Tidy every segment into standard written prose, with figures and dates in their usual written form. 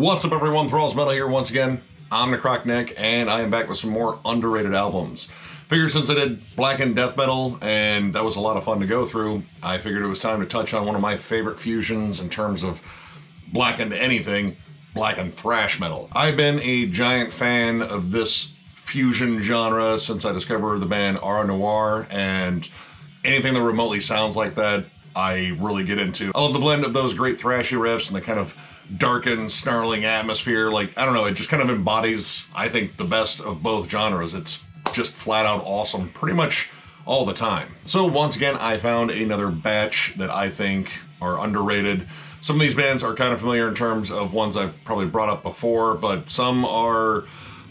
What's up everyone, Thralls Metal here once again. I'm Nick, and I am back with some more underrated albums. Figured since I did Blackened Death Metal, and that was a lot of fun to go through, I figured it was time to touch on one of my favorite fusions in terms of blackened anything, Blackened Thrash Metal. I've been a giant fan of this fusion genre since I discovered the band Art Noir, and anything that remotely sounds like that, I really get into. I love the blend of those great thrashy riffs and the kind of darkened, snarling atmosphere. Like, I don't know, it just kind of embodies, I think, the best of both genres. It's just flat out awesome pretty much all the time. So once again, I found another batch that I think are underrated. Some of these bands are kind of familiar in terms of ones I've probably brought up before, but some are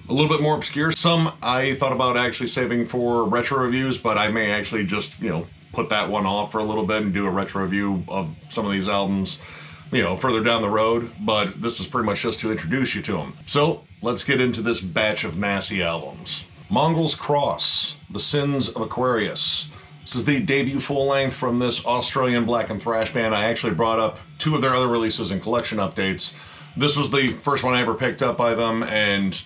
a little bit more obscure. Some I thought about actually saving for retro reviews, but I may actually just, put that one off for a little bit and do a retro review of some of these albums, further down the road, but this is pretty much just to introduce you to them. So let's get into this batch of nasty albums. Mongrels Cross, The Sins of Aquarius. This is the debut full-length from this Australian Blackened Thrash band. I actually brought up two of their other releases in collection updates. This was the first one I ever picked up by them, and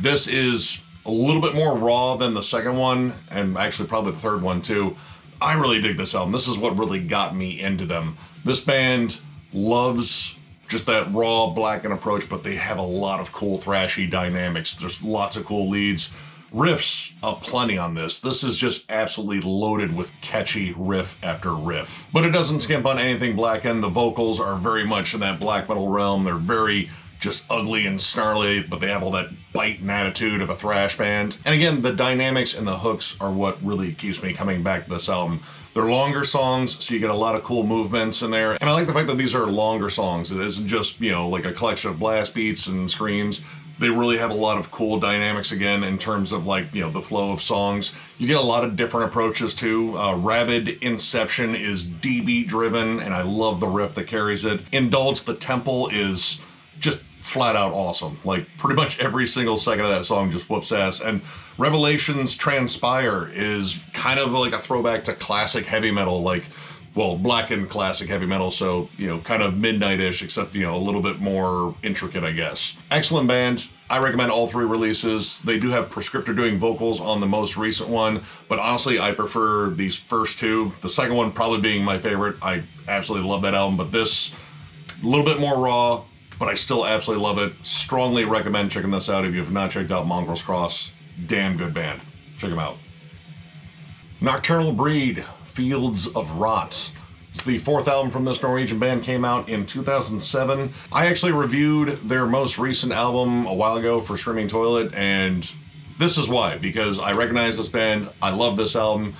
this is a little bit more raw than the second one, and actually probably the third one too. I really dig this album. This is what really got me into them. This band loves just that raw Blackened approach, but they have a lot of cool thrashy dynamics. There's lots of cool leads. Riffs aplenty on this. This is just absolutely loaded with catchy riff after riff. But it doesn't skimp on anything Blackened. The vocals are very much in that black metal realm. They're very just ugly and snarly, but they have all that bite and attitude of a thrash band. And again, the dynamics and the hooks are what really keeps me coming back to this album. They're longer songs, so you get a lot of cool movements in there. And I like the fact that these are longer songs. It isn't just, like a collection of blast beats and screams. They really have a lot of cool dynamics again in terms of the flow of songs. You get a lot of different approaches too. Rabid Inception is D-beat driven, and I love the riff that carries it. Indulge the Temple is just flat out awesome. Like, pretty much every single second of that song just whoops ass. And Revelations Transpire is kind of like a throwback to classic heavy metal, Blackened classic heavy metal, so, kind of midnight-ish, except, a little bit more intricate, I guess. Excellent band. I recommend all three releases. They do have Prescriptor doing vocals on the most recent one, but honestly, I prefer these first two. The second one probably being my favorite. I absolutely love that album, but this, a little bit more raw, but I still absolutely love it. Strongly recommend checking this out if you have not checked out Mongrels Cross. Damn good band. Check them out. Nocturnal Breed, Fields of Rot. It's the fourth album from this Norwegian band, came out in 2007. I actually reviewed their most recent album a while ago for Screaming Toilet, and this is why, because I recognize this band, I love this album.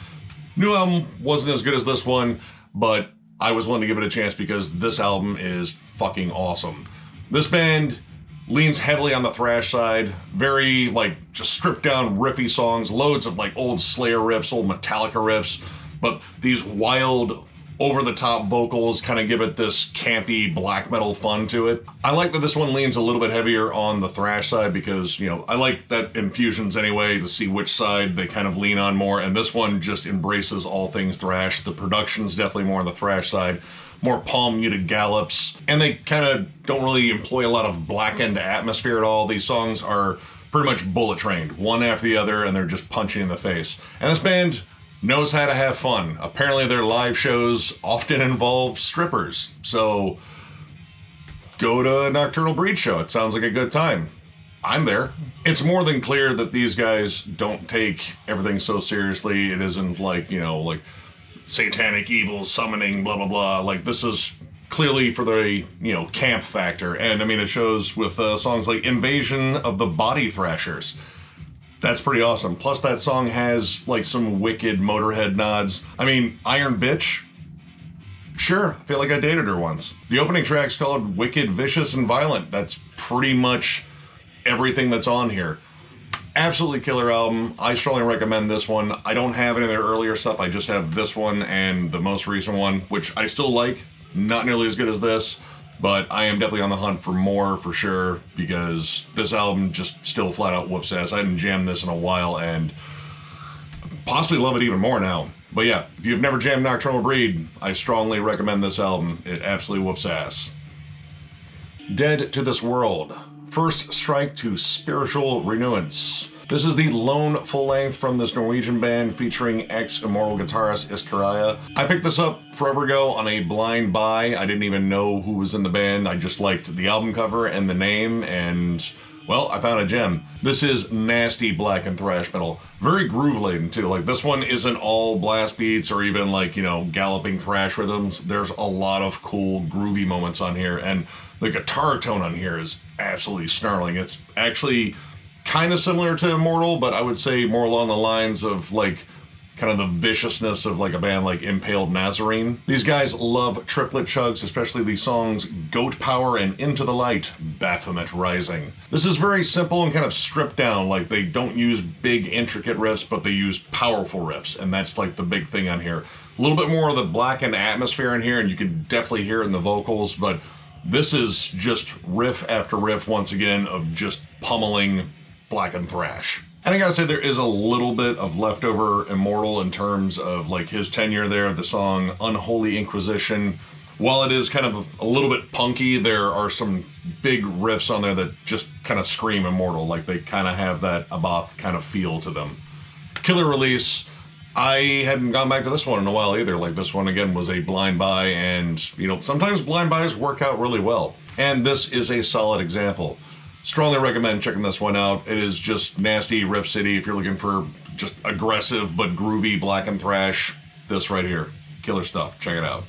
New album wasn't as good as this one, but I was willing to give it a chance because this album is fucking awesome. This band leans heavily on the thrash side, very just stripped down riffy songs, loads of old Slayer riffs, old Metallica riffs, but these wild over-the-top vocals kind of give it this campy black metal fun to it. I like that this one leans a little bit heavier on the thrash side because, I like that in fusions anyway, to see which side they kind of lean on more, and this one just embraces all things thrash. The production's definitely more on the thrash side, more palm-muted gallops, and they kind of don't really employ a lot of Blackened atmosphere at all. These songs are pretty much bullet trained, one after the other, and they're just punching in the face. And this band knows how to have fun. Apparently their live shows often involve strippers, so go to a Nocturnal Breed show. It sounds like a good time. I'm there. It's more than clear that these guys don't take everything so seriously. It isn't like satanic evil summoning, blah, blah, blah. This is clearly for the, camp factor. And I mean, it shows with songs like Invasion of the Body Thrashers. That's pretty awesome. Plus that song has some wicked Motorhead nods. I mean, Iron Bitch, sure, I feel like I dated her once. The opening track's called Wicked, Vicious, and Violent. That's pretty much everything that's on here. Absolutely killer album. I strongly recommend this one. I don't have any of their earlier stuff. I just have this one and the most recent one, which I still like. Not nearly as good as this, but I am definitely on the hunt for more for sure, because this album just still flat out whoops ass. I hadn't jammed this in a while and possibly love it even more now. But yeah, if you've never jammed Nocturnal Breed, I strongly recommend this album. It absolutely whoops ass. Dead to This World. First Strike to Spiritual Renewance. This is the lone full-length from this Norwegian band featuring ex-Immortal guitarist Iskaraya. I picked this up forever ago on a blind buy. I didn't even know who was in the band. I just liked the album cover and the name, and well, I found a gem. This is nasty Blackened Thrash metal. Very groove-laden, too. Like, this one isn't all blast beats or even, like, you know, galloping thrash rhythms. There's a lot of cool, groovy moments on here, and the guitar tone on here is absolutely snarling. It's actually kind of similar to Immortal, but I would say more along the lines of, like, kind of the viciousness of like a band like Impaled Nazarene. These guys love triplet chugs, especially the songs Goat Power and Into the Light, Baphomet Rising. This is very simple and kind of stripped down. Like, they don't use big intricate riffs, but they use powerful riffs, and that's like the big thing on here. A little bit more of the blackened atmosphere in here, and you can definitely hear it in the vocals, but this is just riff after riff once again of just pummeling Blackened Thrash. And I gotta say, there is a little bit of leftover Immortal in terms of like his tenure there. The song Unholy Inquisition, while it is kind of a little bit punky, there are some big riffs on there that just kind of scream Immortal. Like, they kind of have that Abath kind of feel to them. Killer release. I hadn't gone back to this one in a while either. Like, this one again was a blind buy, and you know, sometimes blind buys work out really well. And this is a solid example. Strongly recommend checking this one out. It is just nasty Riff City if you're looking for just aggressive but groovy Blackened Thrash. This right here. Killer stuff. Check it out.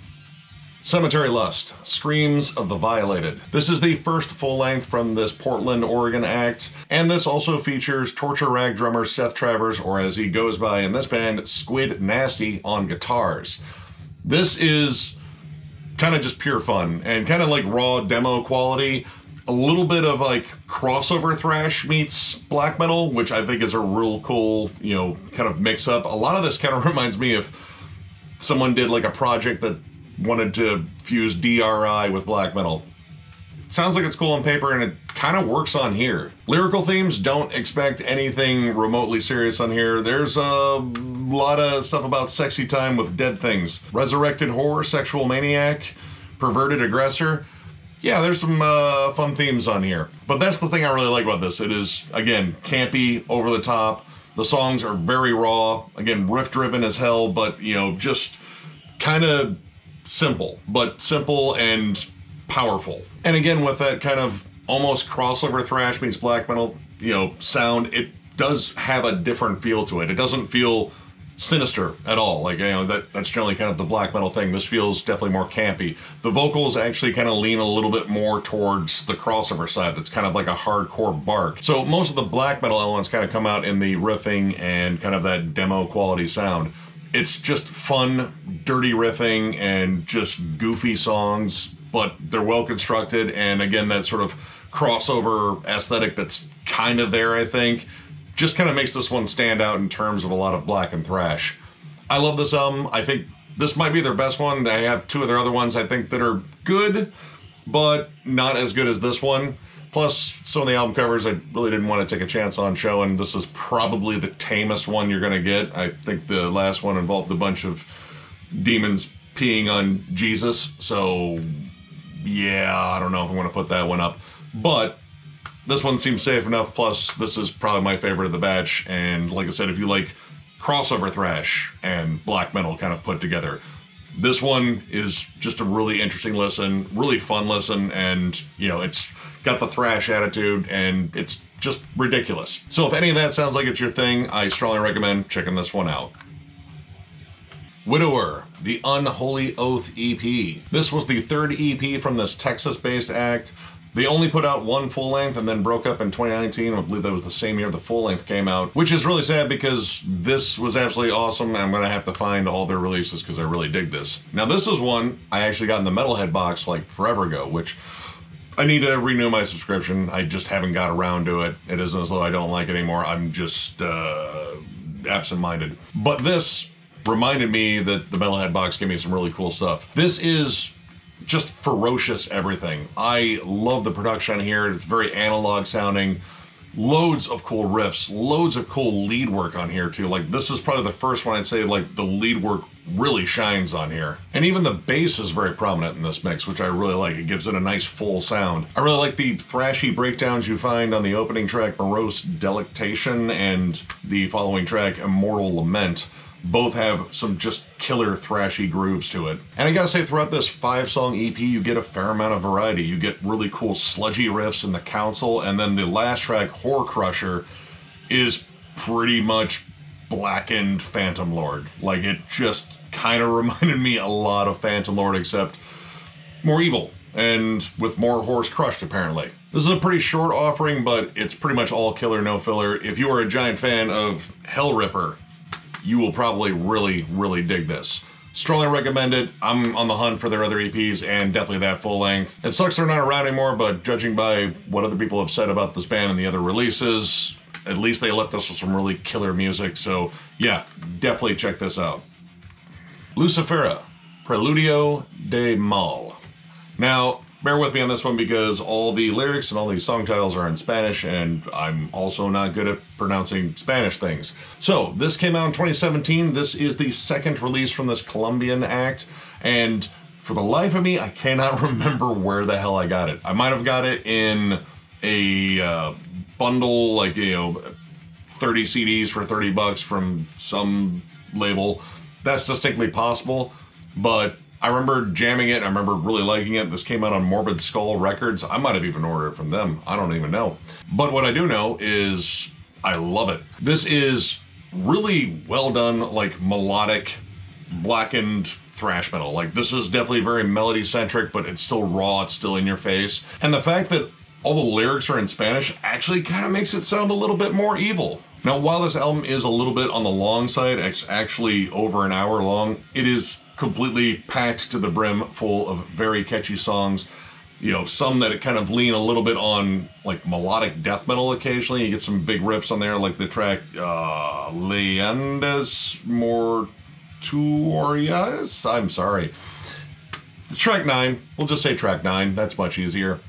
Cemetery Lust. Screams of the Violated. This is the first full-length from this Portland, Oregon act, and this also features Torture Rag drummer Seth Travers, or as he goes by in this band, Squid Nasty, on guitars. This is kind of just pure fun and kind of like raw demo quality. A little bit of like crossover thrash meets black metal, which I think is a real cool, you know, kind of mix up. A lot of this kind of reminds me of someone did like a project that wanted to fuse DRI with black metal. Sounds like it's cool on paper, and it kind of works on here. Lyrical themes, don't expect anything remotely serious on here. There's a lot of stuff about sexy time with dead things. Resurrected horror, sexual maniac, perverted aggressor. Yeah, there's some fun themes on here. But that's the thing I really like about this. It is, again, campy, over the top. The songs are very raw. Again, riff-driven as hell, but, you know, just kind of simple. But simple and powerful. And again, with that kind of almost crossover thrash meets black metal, you know, sound, it does have a different feel to it. It doesn't feel sinister at all. Like, you know, that's generally kind of the black metal thing. This feels definitely more campy. The vocals actually kind of lean a little bit more towards the crossover side. That's kind of like a hardcore bark. So most of the black metal elements kind of come out in the riffing and kind of that demo quality sound. It's just fun, dirty riffing and just goofy songs, but they're well constructed. And again, that sort of crossover aesthetic that's kind of there, I think, just kind of makes this one stand out in terms of a lot of Blackened Thrash. I love this album. I think this might be their best one. They have two of their other ones I think that are good, but not as good as this one. Plus, some of the album covers I really didn't want to take a chance on showing. This is probably the tamest one you're going to get. I think the last one involved a bunch of demons peeing on Jesus. So, yeah, I don't know if I'm going to put that one up. But this one seems safe enough, plus this is probably my favorite of the batch, and like I said, if you like crossover thrash and black metal kind of put together, this one is just a really interesting listen, really fun listen, and, you know, it's got the thrash attitude, and it's just ridiculous. So if any of that sounds like it's your thing, I strongly recommend checking this one out. Widower, the Unholy Oath EP. This was the third EP from this Texas-based act. They only put out one full-length and then broke up in 2019. I believe that was the same year the full-length came out, which is really sad because this was absolutely awesome. I'm going to have to find all their releases because I really dig this. Now, this is one I actually got in the Metalhead box like forever ago, which I need to renew my subscription. I just haven't got around to it. It isn't as though I don't like it anymore. I'm just absent-minded. But this reminded me that the Metalhead box gave me some really cool stuff. This is just ferocious everything. I love the production here. It's very analog sounding. Loads of cool riffs, loads of cool lead work on here too. Like, this is probably the first one I'd say like the lead work really shines on here. And even the bass is very prominent in this mix, which I really like. It gives it a nice full sound. I really like the thrashy breakdowns you find on the opening track, Morose Delectation, and the following track, Immortal Lament. Both have some just killer thrashy grooves to it. And I gotta say, throughout this 5-song EP, you get a fair amount of variety. You get really cool sludgy riffs in the Council, and then the last track, Whore Crusher, is pretty much Blackened Phantom Lord. Like, it just kind of reminded me a lot of Phantom Lord, except more evil, and with more horse crushed, apparently. This is a pretty short offering, but it's pretty much all killer, no filler. If you are a giant fan of Hell Ripper, you will probably really dig this. Strongly recommend it. I'm on the hunt for their other EPs and definitely that full length. It sucks they're not around anymore, but judging by what other people have said about this band and the other releases, at least they left us with some really killer music. So yeah, definitely check this out. Lucifera Preludio De Mal. Now, bear with me on this one because all the lyrics and all these song titles are in Spanish, and I'm also not good at pronouncing Spanish things. So, this came out in 2017. This is the second release from this Colombian act, and for the life of me, I cannot remember where the hell I got it. I might have got it in a bundle, like, 30 CDs for $30 from some label. That's distinctly possible, but I remember jamming it. I remember really liking it. This came out on Morbid Skull Records. I might have even ordered it from them. I don't even know. But what I do know is I love it. This is really well done, like melodic, blackened thrash metal. Like, this is definitely very melody centric, but it's still raw. It's still in your face. And the fact that all the lyrics are in Spanish actually kind of makes it sound a little bit more evil. Now, while this album is a little bit on the long side, it's actually over an hour long, it is completely packed to the brim full of very catchy songs. Some that kind of lean a little bit on like melodic death metal occasionally. You get some big riffs on there, like the track Leyendas Mortuorias. I'm sorry. Track 9, we'll just say track 9, that's much easier.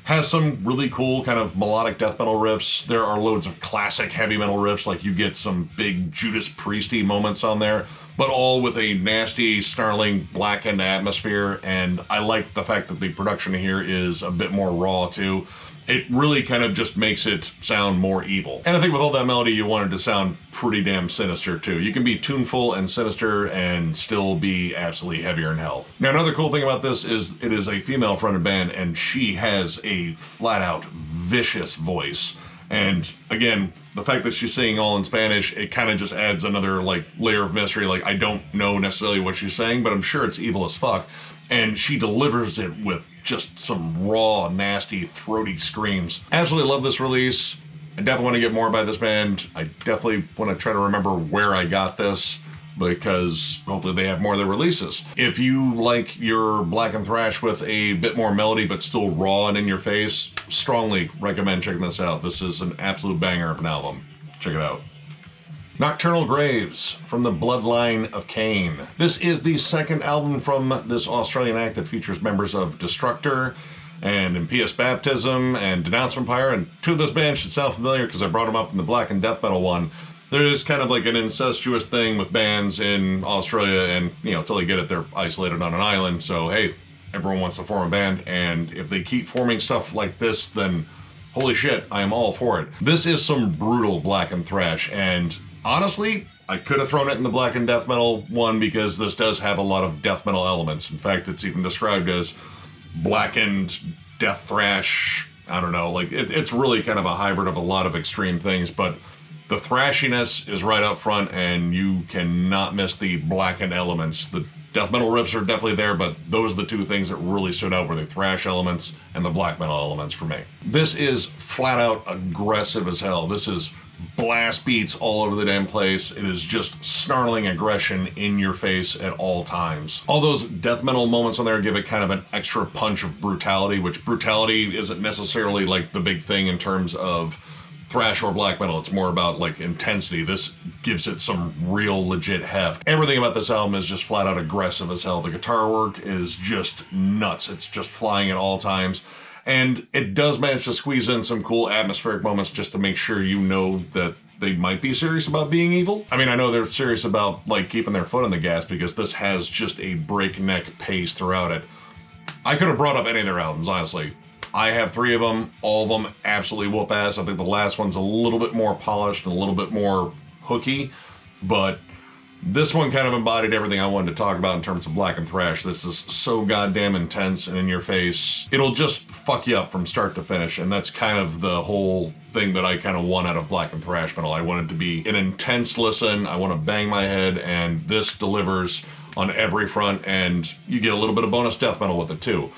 Has some really cool kind of melodic death metal riffs. There are loads of classic heavy metal riffs, like you get some big Judas Priesty moments on there, but all with a nasty, snarling, blackened atmosphere. And I like the fact that the production here is a bit more raw too. It really kind of just makes it sound more evil. And I think with all that melody, you want it to sound pretty damn sinister too. You can be tuneful and sinister and still be absolutely heavier than hell. Now, another cool thing about this is it is a female-fronted band, and she has a flat-out vicious voice. And again, the fact that she's singing all in Spanish, it kind of just adds another like layer of mystery. Like, I don't know necessarily what she's saying, but I'm sure it's evil as fuck. And she delivers it with just some raw, nasty, throaty screams. Absolutely love this release. I definitely want to get more about this band. I definitely want to try to remember where I got this, because hopefully they have more of their releases. If you like your Blackened Thrash with a bit more melody but still raw and in your face, strongly recommend checking this out. This is an absolute banger of an album. Check it out. Nocturnal Graves from the Bloodline of Cain. This is the second album from this Australian act that features members of Destructor and Impious Baptism and Denounce Vampire, and two of those bands should sound familiar because I brought them up in the Black and Death Metal one. There's kind of like an incestuous thing with bands in Australia, and until they get it, they're isolated on an island. So hey, everyone wants to form a band, and if they keep forming stuff like this, then holy shit, I am all for it. This is some brutal Blackened Thrash, and honestly, I could have thrown it in the Black and Death Metal one because this does have a lot of death metal elements. In fact, it's even described as blackened death thrash. I don't know, like it's really kind of a hybrid of a lot of extreme things, but the thrashiness is right up front, and you cannot miss the blackened elements. The death metal riffs are definitely there, but those are the two things that really stood out, were the thrash elements and the black metal elements for me. This is flat out aggressive as hell. This is blast beats all over the damn place. It is just snarling aggression in your face at all times. All those death metal moments on there give it kind of an extra punch of brutality, which brutality isn't necessarily like the big thing in terms of thrash or black metal. It's more about like intensity. This gives it some real legit heft. Everything about this album is just flat out aggressive as hell. The guitar work is just nuts. It's just flying at all times. And it does manage to squeeze in some cool atmospheric moments just to make sure you know that they might be serious about being evil. I mean, I know they're serious about like keeping their foot on the gas because this has just a breakneck pace throughout it. I could have brought up any of their albums, honestly. I have 3 of them, all of them absolutely whoop ass. I think the last one's a little bit more polished and a little bit more hooky, but this one kind of embodied everything I wanted to talk about in terms of Blackened Thrash. This is so goddamn intense and in your face. It'll just fuck you up from start to finish, and that's kind of the whole thing that I kind of want out of Blackened Thrash metal. I want it to be an intense listen. I want to bang my head, and this delivers on every front, and you get a little bit of bonus death metal with it too.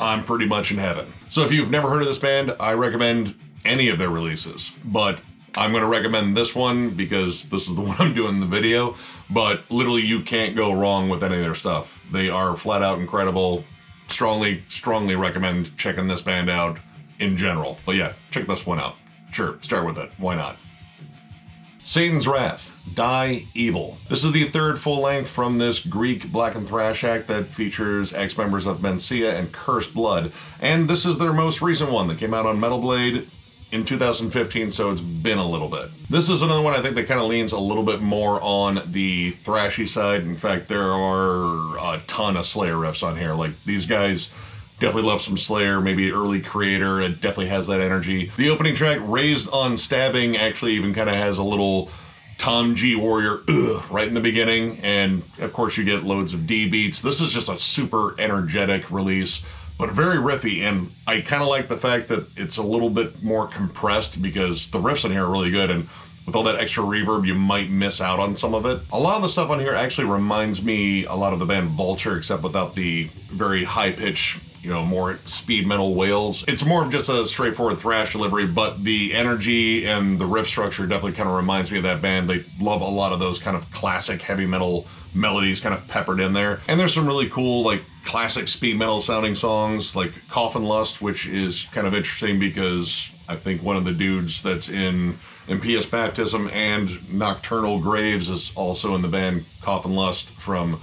I'm pretty much in heaven. So if you've never heard of this band, I recommend any of their releases, but I'm going to recommend this one because this is the one I'm doing in the video, but literally you can't go wrong with any of their stuff. They are flat out incredible. Strongly recommend checking this band out in general. But yeah, check this one out. Sure, start with it. Why not? Satan's Wrath, Die Evil. This is the 3rd full length from this Greek Blackened Thrash act that features ex-members of Mencia and Cursed Blood, and this is their most recent one that came out on Metal Blade in 2015, so it's been a little bit. This is another one I think that kind of leans a little bit more on the thrashy side. In fact, there are a ton of Slayer riffs on here. Like, these guys definitely love some Slayer, maybe early Creator. It definitely has that energy. The opening track, Raised on Stabbing, actually even kind of has a little Tom G. Warrior right in the beginning, and of course you get loads of D beats. This is just a super energetic release, but very riffy, and I kind of like the fact that it's a little bit more compressed because the riffs in here are really good, and with all that extra reverb, you might miss out on some of it. A lot of the stuff on here actually reminds me a lot of the band Vulture, except without the very high-pitched, you know, more speed metal wails. It's more of just a straightforward thrash delivery, but the energy and the riff structure definitely kind of reminds me of that band. They love a lot of those kind of classic heavy metal melodies kind of peppered in there. And there's some really cool, like, classic speed metal sounding songs, like Coffin Lust, which is kind of interesting because I think one of the dudes that's in Impious Baptism and Nocturnal Graves is also in the band Coffin Lust from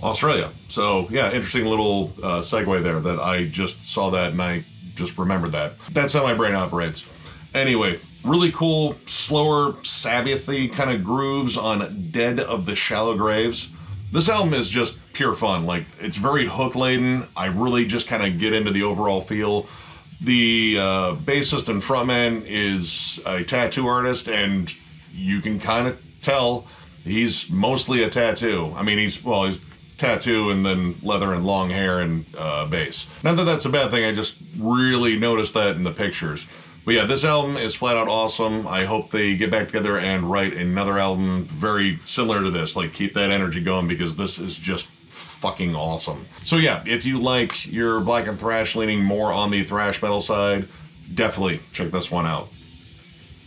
Australia. So yeah, interesting little segue there that I just saw that and I just remembered that. That's how my brain operates. Anyway, really cool, slower, Sabbath-y kind of grooves on Dead of the Shallow Graves. This album is just pure fun. Like, it's very hook-laden. I really just kind of get into the overall feel. The bassist and frontman is a tattoo artist, and you can kind of tell he's mostly a tattoo. I mean, he's tattoo and then leather and long hair and bass. Not that that's a bad thing, I just really noticed that in the pictures. But yeah, this album is flat out awesome. I hope they get back together and write another album very similar to this. Like, keep that energy going because this is just fucking awesome. So yeah, if you like your Blackened Thrash leaning more on the thrash metal side, definitely check this one out.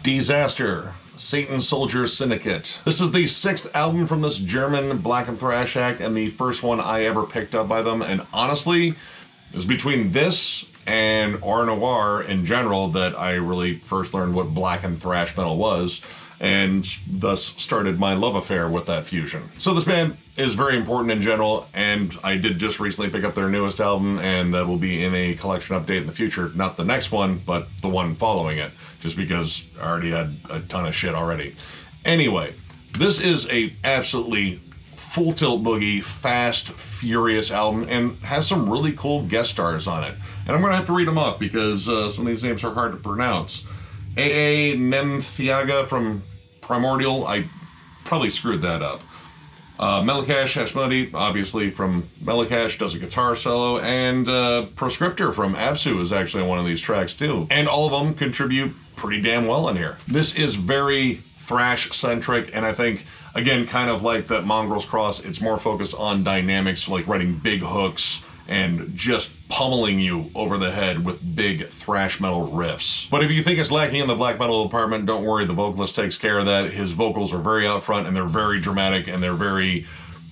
Disaster, Satan Soldier Syndicate. This is the 6th album from this German Blackened Thrash act and the first one I ever picked up by them. And honestly, it was between this and Or Noir in general that I really first learned what Blackened Thrash metal was, and thus started my love affair with that fusion. So this band is very important in general, and I did just recently pick up their newest album, and that will be in a collection update in the future. Not the next one, but the one following it, just because I already had a ton of shit already. Anyway, this is a absolutely full tilt boogie, fast, furious album, and has some really cool guest stars on it. And I'm gonna have to read them off because some of these names are hard to pronounce. A.A. Nemthiaga from Primordial, I probably screwed that up. Melikash Hashmodi, obviously from Melikash, does a guitar solo, and Proscriptor from Absu is actually on one of these tracks too. And all of them contribute pretty damn well in here. This is very thrash-centric, and I think, again, kind of like that Mongrels Cross, it's more focused on dynamics, like writing big hooks and just pummeling you over the head with big thrash metal riffs. But if you think it's lacking in the black metal department, don't worry, the vocalist takes care of that. His vocals are very out front, and they're very dramatic, and they're very,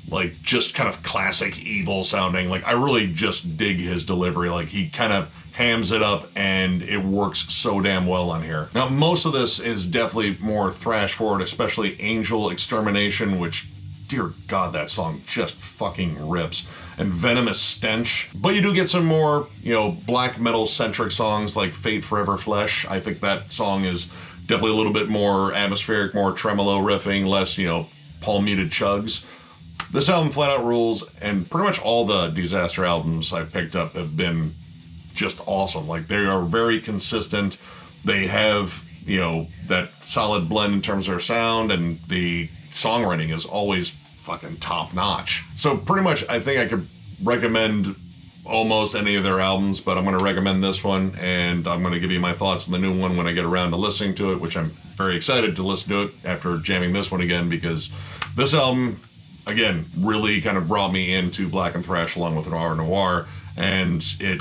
like, just kind of classic evil sounding. Like, I really just dig his delivery. Like, he kind of hams it up, and it works so damn well on here. Now, most of this is definitely more thrash forward, especially Angel Extermination, which, dear God, that song just fucking rips. and venomous stench. But you do get some more, you know, black metal-centric songs like Fate Forever Flesh. I think that song is definitely a little bit more atmospheric, more tremolo riffing, less, you know, palm-muted chugs. This album flat out rules, and pretty much all the Desaster albums I've picked up have been just awesome. Like, they are very consistent. They have, you know, that solid blend in terms of their sound, and the songwriting is always fucking top notch. So pretty much I think I could recommend almost any of their albums, but I'm going to recommend this one, and I'm going to give you my thoughts on the new one when I get around to listening to it, which I'm very excited to listen to it after jamming this one again, because this album, again, really kind of brought me into Blackened Thrash along with Noir Noir, and it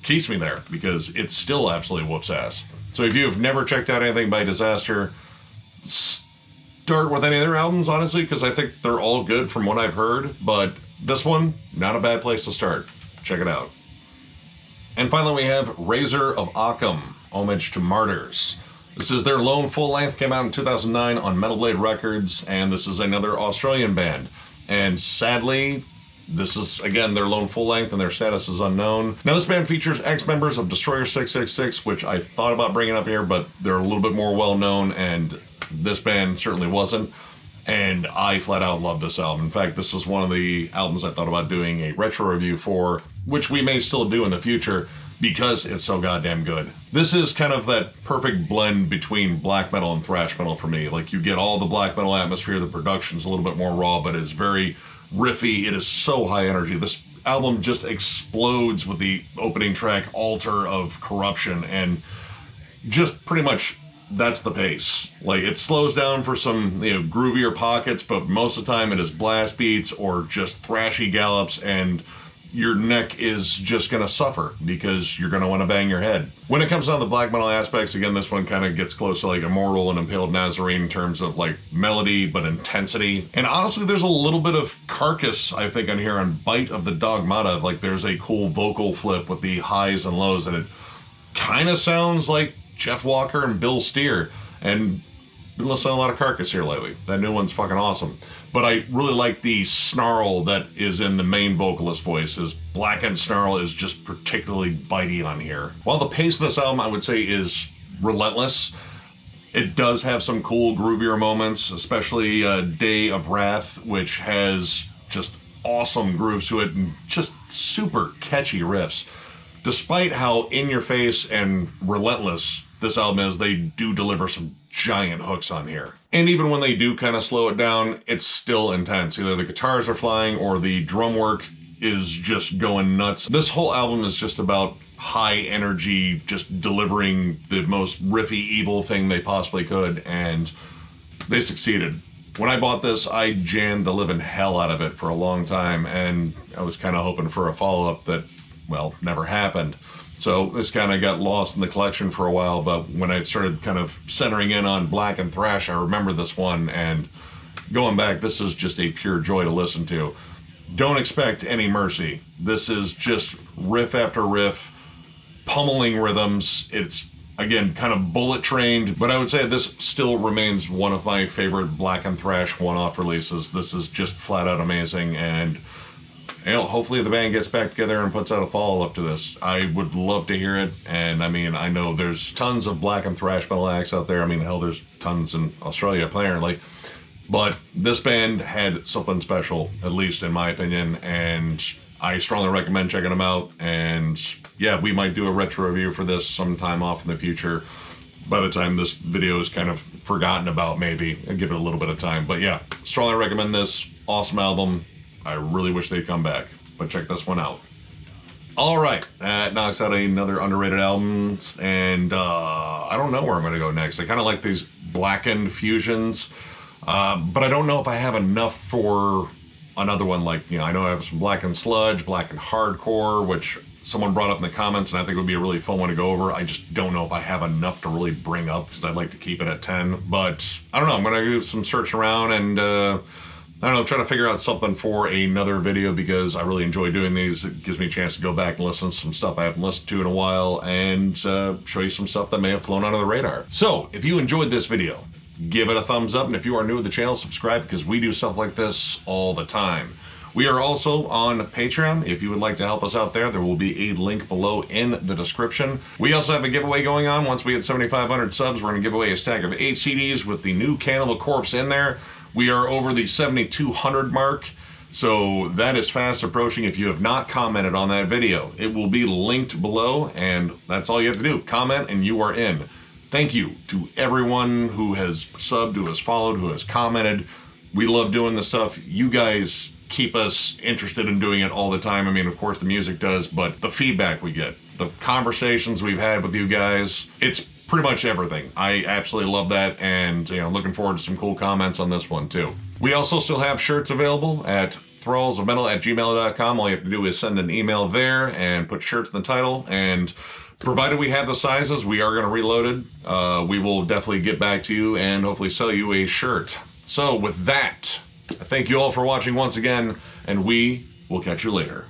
keeps me there because it's still absolutely whoops ass. So if you have never checked out anything by Desaster, start with any of their albums, honestly, because I think they're all good from what I've heard, but this one, not a bad place to start. Check it out. And finally, we have Razor of Occam, Homage to Martyrs. This is their lone full length, came out in 2009 on Metal Blade Records, and this is another Australian band. And sadly, this is, again, their lone full length, and their status is unknown. Now, this band features ex-members of Destroyer 666, which I thought about bringing up here, but they're a little bit more well-known, and this band certainly wasn't. And I flat out love this album. In fact, this is one of the albums I thought about doing a retro review for, which we may still do in the future, because it's so goddamn good. This is kind of that perfect blend between black metal and thrash metal for me. Like, you get all the black metal atmosphere, the production's a little bit more raw, but it's very riffy. It is so high energy. This album just explodes with the opening track, Altar of Corruption, and just pretty much that's the pace. Like, it slows down for some, you know, groovier pockets, but most of the time it is blast beats or just thrashy gallops, and your neck is just going to suffer because you're going to want to bang your head. When it comes down to the black metal aspects, again, this one kind of gets close to like Immortal and Impaled Nazarene in terms of like melody, but intensity. And honestly, there's a little bit of Carcass, I think, on here on Bite of the Dogmata. Like, there's a cool vocal flip with the highs and lows, and it kind of sounds like Jeff Walker and Bill Steer. And been listening to a lot of Carcass here lately. That new one's fucking awesome. But I really like the snarl that is in the main vocalist voice. His blackened snarl is just particularly bitey on here. While the pace of this album, I would say, is relentless, it does have some cool, groovier moments, especially Day of Wrath, which has just awesome grooves to it and just super catchy riffs. Despite how in-your-face and relentless this album is, they do deliver some giant hooks on here. And even when they do kind of slow it down, it's still intense. Either the guitars are flying or the drum work is just going nuts. This whole album is just about high energy, just delivering the most riffy, evil thing they possibly could, and they succeeded. When I bought this, I jammed the living hell out of it for a long time, and I was kind of hoping for a follow-up that, well, never happened. So this kind of got lost in the collection for a while, but when I started kind of centering in on Blackened Thrash, I remember this one, and going back, this is just a pure joy to listen to. Don't expect any mercy. This is just riff after riff, pummeling rhythms. It's, again, kind of bullet trained, but I would say this still remains one of my favorite Blackened Thrash one-off releases. This is just flat out amazing, and you know, hopefully the band gets back together and puts out a follow-up to this. I would love to hear it, and I mean, I know there's tons of Blackened Thrash metal acts out there. I mean, hell, there's tons in Australia apparently, but this band had something special, at least in my opinion, and I strongly recommend checking them out. And yeah, we might do a retro review for this sometime off in the future. By the time this video is kind of forgotten about, maybe, and give it a little bit of time. But yeah, strongly recommend this. Awesome album. I really wish they'd come back, but check this one out. All right, that knocks out another underrated album, and I don't know where I'm going to go next. I kind of like these blackened fusions, but I don't know if I have enough for another one. Like, you know, I know I have some Blackened Sludge, Blackened Hardcore, which someone brought up in the comments, and I think it would be a really fun one to go over. I just don't know if I have enough to really bring up, because I'd like to keep it at 10, but I don't know. I'm going to do some searching around and I don't know, trying to figure out something for another video, because I really enjoy doing these. It gives me a chance to go back and listen to some stuff I haven't listened to in a while, and show you some stuff that may have flown under the radar. So if you enjoyed this video, give it a thumbs up, and if you are new to the channel, subscribe, because we do stuff like this all the time. We are also on Patreon. If you would like to help us out there, there will be a link below in the description. We also have a giveaway going on. Once we hit 7,500 subs, we're going to give away a stack of 8 CDs with the new Cannibal Corpse in there. We are over the 7,200 mark, so that is fast approaching. If you have not commented on that video, it will be linked below, and that's all you have to do. Comment and you are in. Thank you to everyone who has subbed, who has followed, who has commented. We love doing this stuff. You guys keep us interested in doing it all the time. I mean, of course, the music does, but the feedback we get, the conversations we've had with you guys, it's pretty much everything. I absolutely love that, and looking forward to some cool comments on this one too. We also still have shirts available at thrallsofmetal@gmail.com. All you have to do is send an email there and put shirts in the title, and provided we have the sizes, we are going to reload it. We will definitely get back to you and hopefully sell you a shirt. So with that, I thank you all for watching once again, and we will catch you later.